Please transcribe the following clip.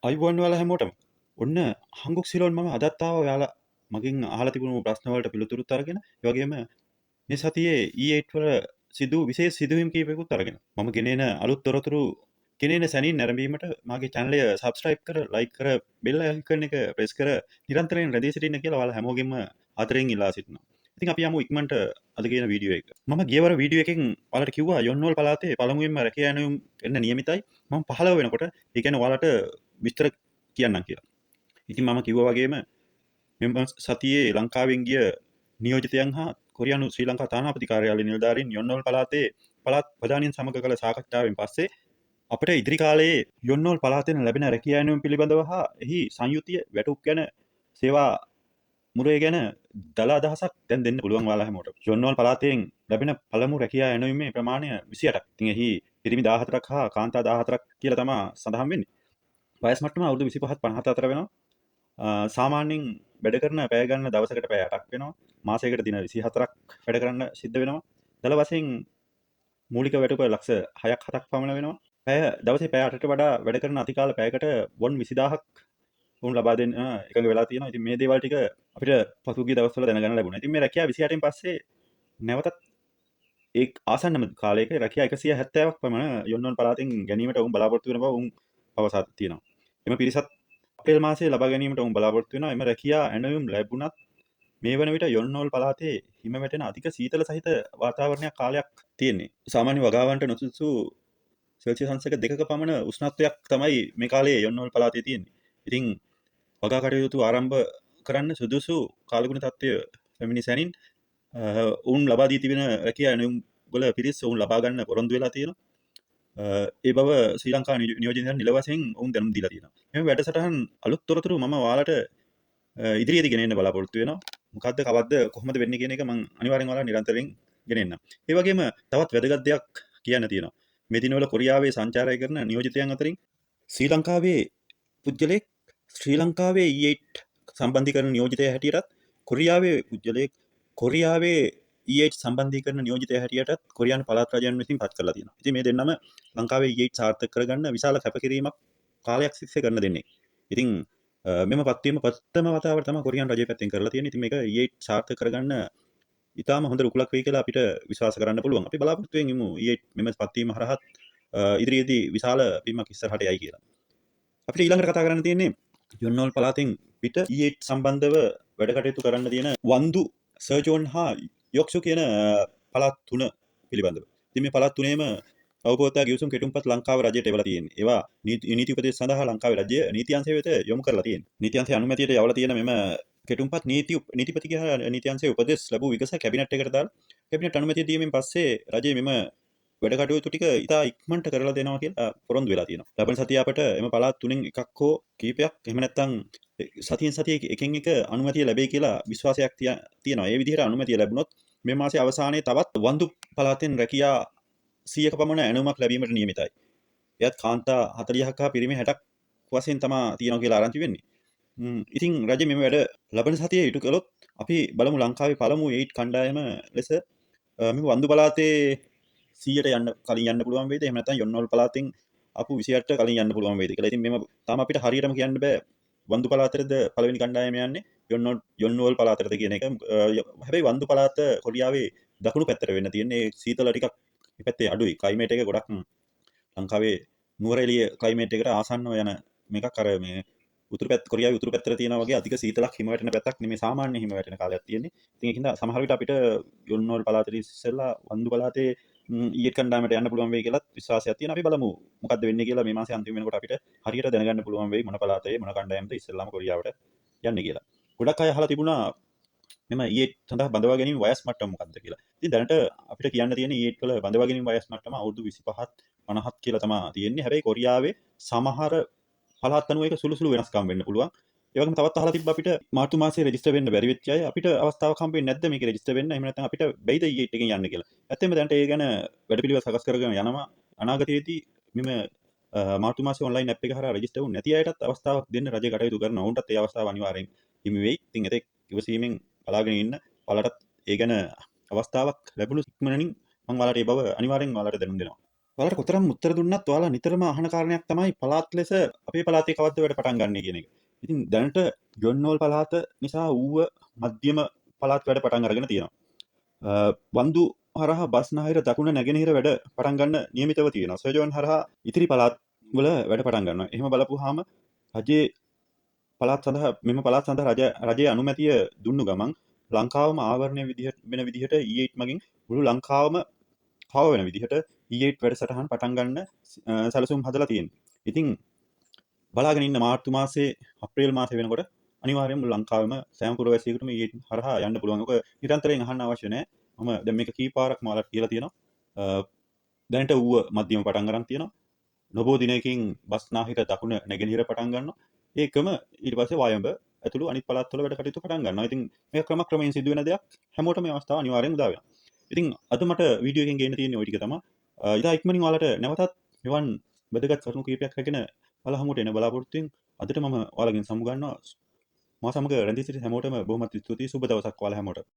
අයිබෝන් වල හැමෝටම ඔන්න හංගුක් සිලෝන් මම අදත් ආවා ඔයාලා මගෙන් අහලා තිබුණු ප්‍රශ්න වලට පිළිතුරුත් අරගෙන ඒ වගේම මේ සතියේ E8 වල සිදු විශේෂ සිදුවීම් කීපයකුත් අරගෙන මම ගෙනෙන අලුත් තොරතුරු ගෙනෙන සැනින් නැරඹීමට මාගේ channel එක subscribe කර like කර bell icon එක press කර නිරන්තරයෙන් රැඳී සිටින්න කියලා ඔයාලා හැමෝගෙම ආදරයෙන් ඉල්ලා සිටිනවා. ඉතින් අපි යමු ඉක්මනට අද කියන වීඩියෝ එක. මම ගියවර වීඩියෝ එකෙන් ඔයාලට කිව්වා යොන්වල් පළාතේ පළමුවෙන්ම රැකියා ඇණවුම් එන්න නියමිතයි. මම 15 වෙනකොට ඒ කියන්නේ ඔයාලට විස්තර කියන්නම් කියලා. ඉතින් මම කිව්වා වගේම මෙම සතියේ ලංකාවෙන් ගිය නියෝජිතයන් හා කොරියානු ශ්‍රී ලංකා තානාපති කාර්යාලයේ නිලධාරීන් යොන්වල් පළාතේ පළාත් ප්‍රධානීන් සමග කළ සාකච්ඡාවෙන් පස්සේ අපිට ඉදිරි කාලයේ යොන්වල් පළාතෙන් ලැබෙන රැකියා ඇණවුම් පිළිබඳව හා එහි සංයුතිය වැටුප් ගැන සේවා මුරේ ගැන දල අදහසක් දැන් දෙන්න පුළුවන් ඔයාලා හැමෝටම. යොන්වල් පළාතෙන් ලැබෙන පළමු රැකියා ඇණවීමේ ප්‍රමාණය 28ක්. ඉතින් එහි පිරිමි 14ක් හා කාන්තා 14ක් කියලා තමයි සඳහන් වෙන්නේ. වයස් මට්ටම අවුරුදු 25ත් 54 වෙනවා. සාමාන්‍යයෙන් වැඩ කරන පැය ගන්න දවසකට පැය 8ක් වෙනවා. මාසයකට දින 24ක් වැඩ කරන්න සිද්ධ වෙනවා. දල වශයෙන් මූලික වැටුප ලක්ෂ 6ක් 7ක් පමණ වෙනවා. පැය දවසේ පැය 8ට වඩා වැඩ කරන අතිකාල පැයකට වොන් 20000ක් උන් ලබා දෙන්න එකඟ වෙලා තියෙනවා. ඉතින් මේ දේවල් ටික අපිට පසුගිය දවස්වල දැනගන්න ලැබුණා. ඉතින් මේ රැකියාව 28න් පස්සේ නැවතත් ඒ ආසන්නම කාලයක රැකියා 170ක් පමණ යොන්වල් පළාතෙන් ගැනීමට උන් බලාපොරොත්තු වෙන බව උන් පවසා තියෙනවා. එම පිරිසත් අප්‍රේල් මාසයේ ලබා ගැනීමට උන් බලාපොරොත්තු වෙනවා. එම රැකියා ඇණවුම් ලැබුණත් මේ වන විට යොන්වල් පළාතේ හිම වැටෙන අධික සීතල සහිත වාතාවරණයක් කාලයක් තියෙන්නේ. සාමාන්‍ය වගාවන්ට නොසුදුසු සෙල්සියස් අංශක 2ක පමණ උෂ්ණත්වයක් තමයි මේ කාලේ යොන්වල් පළාතේ තියෙන්නේ. ඉතින් වගා කටයුතු ආරම්භ කරන්න සුදුසු කාලගුණ තත්ත්වය පැමිණි සැනින් ඔවුන් ලබා දී තිබෙන රැකියා ඇණවුම් වල පිරිස් ඔවුන් ලබා ගන්න පොරොන්දු වෙලා තියෙනවා. ඒ බව ශ්‍රී ලංකා නියෝජිතයන් නිල වශයෙන් ඔවුන් දැනුම් දීලා තියෙනවා. මේ වැඩසටහන් අලුත් තොරතුරු මම ඔයාලට ඉදිරියේදී ගෙනෙන්න බලාපොරොත්තු වෙනවා. මොකද්ද කවද්ද කොහොමද වෙන්නේ කියන එක මම අනිවාර්යෙන් ඔයාලා නිරන්තරයෙන් ගෙනෙන්නම්. ඒ වගේම තවත් වැදගත් දෙයක් කියන්න තියෙනවා. මේ දිනවල කොරියාවේ සංචාරය කරන නියෝජිතයන් අතරින් ශ්‍රී ලංකාවේ පුද්ගලයෙක් ශ්‍රී ලංකාවේ E8 සම්බන්ධීකරණ නියෝජිතය හැටියටත් කොරියාවේ පුද්ගලයෙක් කොරියාවේ E8 සම්බන්ධීකරණ නියෝජිතය හැටියටත් කොරියානු පළාත් රජයන් විසින් පත් කරලා තියෙනවා. ඉතින් මේ දෙන්නම ලංකාවේ E8 සාර්ථක කරගන්න විශාල කැපකිරීමක් කාලයක් තිස්සේ කරන දෙන්නේ. ඉතින් මෙම පත්වීම ප්‍රථම වතාවට තමයි කොරියානු රජය පැත්තෙන් කරලා තියෙන්නේ. ඉතින් මේක E8 සාර්ථක කරගන්න ඉතාම හොඳ රුකුලක් වෙයි කියලා අපිට විශ්වාස කරන්න පුළුවන්. අපි බලාපොරොත්තු වෙමු E8 මෙම පත්වීම හරහත් ඉදිරියේදී විශාල වීමක් ඉස්සරහට යයි කියලා. අපිට ඊළඟට කතා කරන්න තියෙන්නේ යොන්වල් පළාතෙන් පිට E8 සම්බන්ධව වැඩ කටයුතු කරන්න තියෙන වන්දු සර්ජෝන් හා යොක්සු කියන පළාත් තුන පිළිබඳව. ඉතින් මේ පළාත් තුනේම අවබෝධතා ගිවිසුම් කෙටුම්පත් ලංකාව රජයට එවලා තියෙන්නේ. ඒවා නීති උපදෙස් සඳහා ලංකාවේ රජය නීති අංශය වෙත යොමු කරලා තියෙන්නේ. නීති අංශයේ අනුමැතියට යවලා තියෙන මෙම කෙටුම්පත් නීතිපතිගේ හා නීති අංශයේ උපදෙස් ලැබූ විගස කැබිනට් එකට දාලා කැබිනට් අනුමැතිය දීමෙන් පස්සේ රජය මෙම වැඩ කටයුතු ටික ඉතා ඉක්මනට කරලා දෙනවා කියලා පොරොන්දු වෙලා තියෙනවා. ලබන සතිය අපට එම පළාත් තුනෙන් එකක් හෝ කීපයක් එහෙම නැත්නම් සතියෙන් සතිය එකින් එක අනුමැතිය ලැබෙයි කියලා විශ්වාසයක් තියෙනවා. ඒ විදිහට අනුමැතිය ලැබුණොත් මේ මාසයේ අවසානයේ තවත් වන්දු පළාතෙන් රැකියා 100ක පමණ ඇණවුමක් ලැබීමට නියමිතයි. එයත් කාන්තා 40ක් හා පිරිමි 60ක් වශයෙන් තමයි තියෙනවා කියලා ආරංචි වෙන්නේ. ඉතින් රජය මෙම වැඩ ලබන සතියේ ඉටු කළොත් අපි බලමු ලංකාවේ පළමු 8 කණ්ඩායම ලෙස මේ වන්දු පළාතේ 100ට යන්න කලින් යන්න පුළුවන් වේද? එහෙම නැත්නම් යොන්වල් පළාතෙන් අපු 28ට කලින් යන්න පුළුවන් වේද කියලා. ඉතින් මෙම තාම අපිට හරියටම කියන්න බෑ. වන්දු පළාතේද පළවෙනි කණ්ඩායම යන්නේ යොන්වල් පළාතේද කියන එක. හැබැයි වන්දු පළාත කොරියාවේ දකුණු පැත්තට වෙන්න තියෙන්නේ. සීතල ටිකක් මේ පැත්තේ අඩුයි. ක්ලයිමේට් එක ගොඩක් ලංකාවේ නුවරඑළිය ක්ලයිමේට් එකට ආසන්නව යන මේකක් අර මේ උතුරු පැත්ත කොරියාවේ උතුරු පැත්තට තියෙනවා වගේ අධික සීතලක් හිම වැටෙන පැත්තක් නෙමෙයි සාමාන්‍ය හිම වැටෙන කාලයක් තියෙන්නේ. ඉතින් ඒකින්ද සමහර විට අපිට යොන්වල් පළාතේ ඉස්සෙල්ලා වන්දු පළාතේ ඊට කණ්ඩායමට යන්න පුළුවන් වෙයි කියලා විශ්වාසයක් තියෙනවා. අපි බලමු මොකද්ද වෙන්නේ කියලා මේ මාසේ අන්තිම වෙනකොට අපිට හරියට දැනගන්න පුළුවන් වෙයි මොන පළාතේ මොන කණ්ඩායමද ඉස්සෙල්ලාම කොරියාවට යන්නේ කියලා. ගොඩක් අය අහලා තිබුණා මෙම E8 සඳහා බඳවා ගැනීම වයස් මට්ටම මොකක්ද කියලා. ඉතින් දැනට අපිට කියන්න තියෙන E8 වල බඳවා ගැනීම වයස් මට්ටම අවුරුදු 25ත් 50ත් කියලා තමයි තියෙන්නේ. හැබැයි කොරියාවේ සමහර පළාත් අනුව ඒක සුළු සුළු වෙනස්කම් වෙන්න පුළුවන්. ඒ වගේම තවත් අහලා තිබ්බ අපිට මාර්තු මාසයේ රෙජිස්ටර් වෙන්න බැරි වෙච්ච අය අපිට අවස්ථාවක් හම්බෙන්නේ නැද්ද මේක රෙජිස්ටර් වෙන්න? එහෙම නැත්නම් අපිට බැයිද E8 එකෙන් යන්න කියලා. ඇත්තෙන්ම දැනට ඒ ගැන වැඩපිළිවෙල සකස් කරගෙන යනවා. අනාගතයේදී මෙම මාර්තු මාසයේ ඔන්ලයින් ඇප් එක හරහා රෙජිස්ටර් වුණ නැති අයටත් අවස්ථාවක් දෙන්න රජය කටයුතු කරනවා. උන්ටත් ඒ අවස්ථාව අනිවාර්යෙන් හිමි වෙයි. ඉතින් ඒක ඉවසීමෙන් බලාගෙන ඉන්න. ඔයාලටත් ඒ ගැන අවස්ථාවක් ලැබුණු ඉක්මනින් මම ඔයාලට ඒ බව අනිවාර්යෙන් ඔයාලට දැනුම් දෙනවා. ඔයාලට කොතරම් උත්තර දුන්නත් ඔයාලා නිතරම අහන කාරණයක් තමයි පළාත් ලෙස අපේ පළාතේ කවද්ද වැඩ පටන් ගන්න කියන එක. ඉතින් දැනට ජොන්නෝල් පළාත නිසා ඌව මධ්‍යම පළාත් වැඩ පටන් අරගෙන තියෙනවා. වන්දු හරහා බස්නාහිර දකුණ නැගෙනහිර වැඩ පටන් ගන්න නියමිතව තියෙනවා. සර්ජෝන් හරහා ඉතිරි පළාත් වල වැඩ පටන් ගන්නවා. එහෙම බලපුවාම රජයේ පළාත් සඳහා මෙම පළාත් සඳහා රජයේ අනුමැතිය දුන්නු ගමන් ලංකාවම ආවරණය වෙන විදිහට E8 මගින් මුළු ලංකාවම කව වෙන විදිහට E8 වැඩසටහන් පටන් ගන්න සැලසුම් හදලා තියෙනවා. ඉතින් බලාගෙන ඉන්න මාර්තු මාසේ අප්‍රේල් මාසේ වෙනකොට අනිවාර්යයෙන්ම මුළු ලංකාවෙම සෑම පුරවැසියෙකුටම E8 හරහා යන්න පුළුවන්. ඔක නිරන්තරයෙන් අහන්න අවශ්‍ය නැහැ. මම දැන් මේක කීපාරක් මාලට කියලා තියෙනවා. දැනට ඌව මධ්‍යම පටන් ගන්න තියෙනවා. නොබෝ දිනයකින් බස්නාහිර දකුණ නැගෙනහිර පටන් ගන්නවා. ඒකම ඊට පස්සේ වායඹ ඇතුළු අනිත් පළාත් වල වැඩ කටයුතු පටන් ගන්නවා. ඉතින් මේක ක්‍රමක්‍රමයෙන් සිදුවෙන දෙයක්. හැමෝටම මේ අවස්ථාව අනිවාර්යෙන් උදා වෙනවා. ඉතින් අද මට වීඩියෝ එකෙන් ගේන්න තියෙන්නේ ওই ටික තමයි. ඉතින් ඉක්මනින් ඔයාලට නැවතත් මෙවන් වැදගත් කරුණු කීපයක් රැගෙන ඔයාලා හමුවට එන බලාපොරොත්තු වෙමින් අදට මම ඔයාලගෙන් සමු ගන්නවා. මා සමග රැඳී සිටි හැමෝටම බොහොමත් ස්තුතියි. සුබ දවසක් ඔයාලා හැමෝටම.